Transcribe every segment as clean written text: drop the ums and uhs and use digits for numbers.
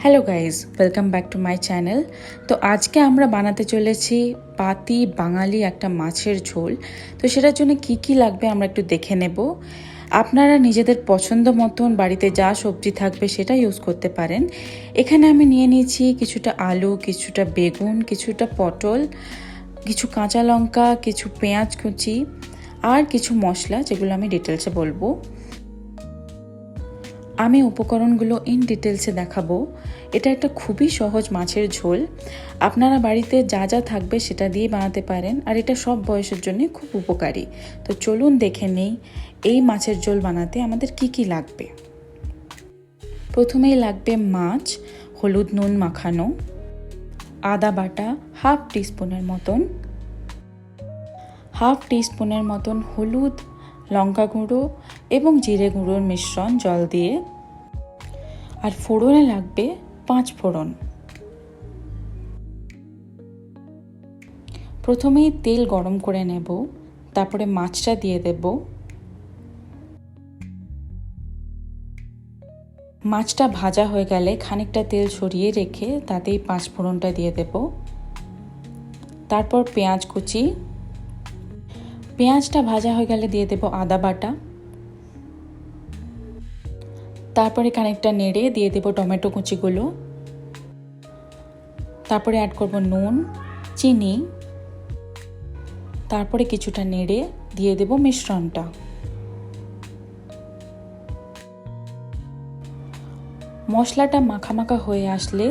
Hello guys, welcome back to my channel. তো আজকে আমরা বানাতে চলেছি পাতি বাঙালি একটা মাছের ঝোল। তো সেটার জন্য কি কি লাগবে আমরা একটু দেখে নেব। আপনারা নিজেদের পছন্দ মতন বাড়িতে যা সবজি থাকবে সেটা ইউজ করতে পারেন। এখানে আমি নিয়ে নিয়েছি কিছুটা আলু, কিছুটা বেগুন, কিছুটা পটল, কিছু কাঁচা লঙ্কা, কিছু পেঁয়াজ কুচি আর কিছু মশলা, যেগুলো আমি ডিটেলসে বলবো। আমি উপকরণগুলো ইন ডিটেলসে দেখাবো। এটা একটা খুবই সহজ মাছের ঝোল। আপনারা বাড়িতে যা যা থাকবে সেটা দিয়ে বানাতে পারেন, আর এটা সব বয়সের জন্য খুব উপকারী। তো চলুন দেখে নেই এই মাছের ঝোল বানাতে আমাদের কি কি লাগবে। প্রথমেই লাগবে মাছ, হলুদ নুন মাখানো, আদা বাটা হাফ টিস্পুনের মতন হলুদ, লঙ্কা গুঁড়ো এবং জিরে গুঁড়োর মিশ্রণ জল দিয়ে। আর ফোড়নে লাগবে 5 ফোড়ন। প্রথমেই তেল গরম করে নেব, তারপরে মাছটা দিয়ে দেব। মাছটা ভাজা হয়ে গেলে খানিকটা তেল সরিয়ে রেখে তাতেই 5 ফোড়নটা দিয়ে দেব। তারপর পেঁয়াজ কুচি। পেঁয়াজটা ভাজা হয়ে গেলে দিয়ে দেব আদা বাটা। তারপরে খানিকটা নেড়ে দিয়ে দেব টমেটো কুচিগুলো। তারপরে অ্যাড করব নুন, চিনি। তারপরে কিছুটা নেড়ে দিয়ে দেব মিশ্রণটা। মশলাটা মাখা হয়ে আসলে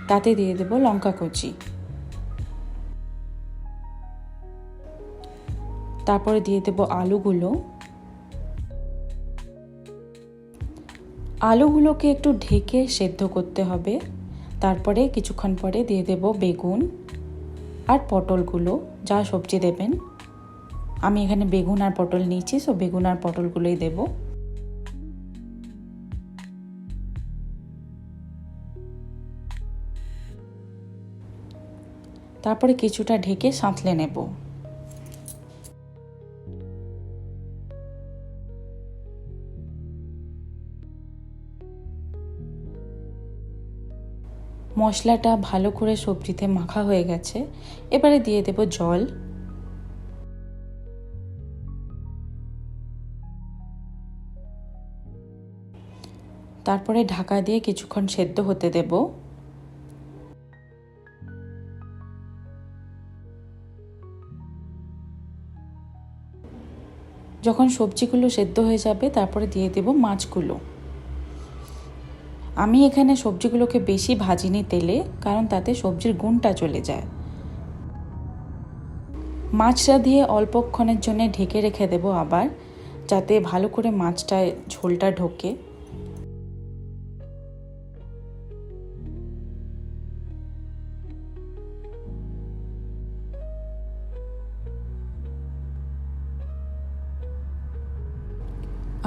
তাতে দিয়ে দেব লঙ্কা কুচি। তারপরে দিয়ে দেব আলুগুলোকে একটু ঢেকে সেদ্ধ করতে হবে। তারপরে কিছুক্ষণ পরে দিয়ে দেব বেগুন আর পটলগুলো, যা সবজি দেবেন। আমি এখানে বেগুন আর পটল নিয়েছি, সো বেগুন আর পটলগুলোই দেব। তারপরে কিছুটা ঢেকে সাঁতলে নেব। মশলাটা ভালো করে সবজিতে মাখা হয়ে গেছে। এবারে দিয়ে দেব জল। তারপরে ঢাকা দিয়ে কিছুক্ষণ সেদ্ধ হতে দেব। যখন সবজিগুলো সেদ্ধ হয়ে যাবে তারপরে দিয়ে দেব মাছগুলো। আমি এখানে সবজিগুলোকে বেশি ভাজিনি তেলে, কারণ তাতে সবজির গুণটা চলে যায়। মাছটা দিয়ে অল্পক্ষণের জন্য ঢেকে রেখে দেব আবার, যাতে ভালো করে মাছটা ঝোলটা ঢোকে।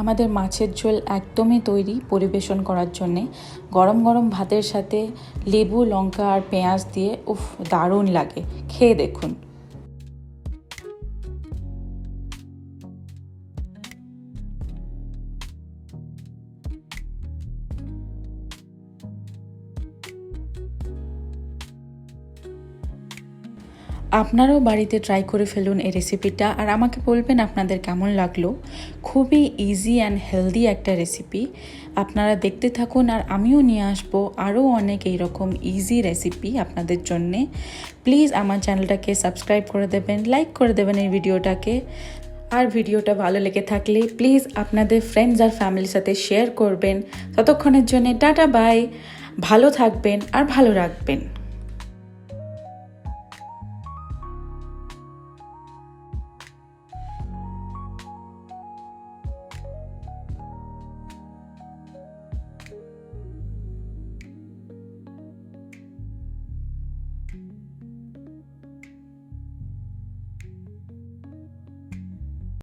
আমাদের মাছের ঝোল একদমই তৈরি পরিবেশন করার জন্যে। গরম গরম ভাতের সাথে লেবু, লঙ্কা আর পেঁয়াজ দিয়ে দারুণ লাগে। খেয়ে দেখুন। আপনারাও বাড়িতে ট্রাই করে ফেলুন এই রেসিপিটা, আর আমাকে বলবেন আপনাদের কেমন লাগলো। খুবই ইজি অ্যান্ড হেলদি একটা রেসিপি। আপনারা দেখতে থাকুন, আর আমিও নিয়ে আসবো আরও অনেক এইরকম ইজি রেসিপি আপনাদের জন্যে। প্লিজ আমার চ্যানেলটাকে সাবস্ক্রাইব করে দেবেন, লাইক করে দেবেন এই ভিডিওটাকে। আর ভিডিওটা ভালো লেগে থাকলে প্লিজ আপনাদের ফ্রেন্ডস আর ফ্যামিলির সাথে শেয়ার করবেন। ততক্ষণের জন্য টাটা বাই। ভালো থাকবেন আর ভালো রাখবেন।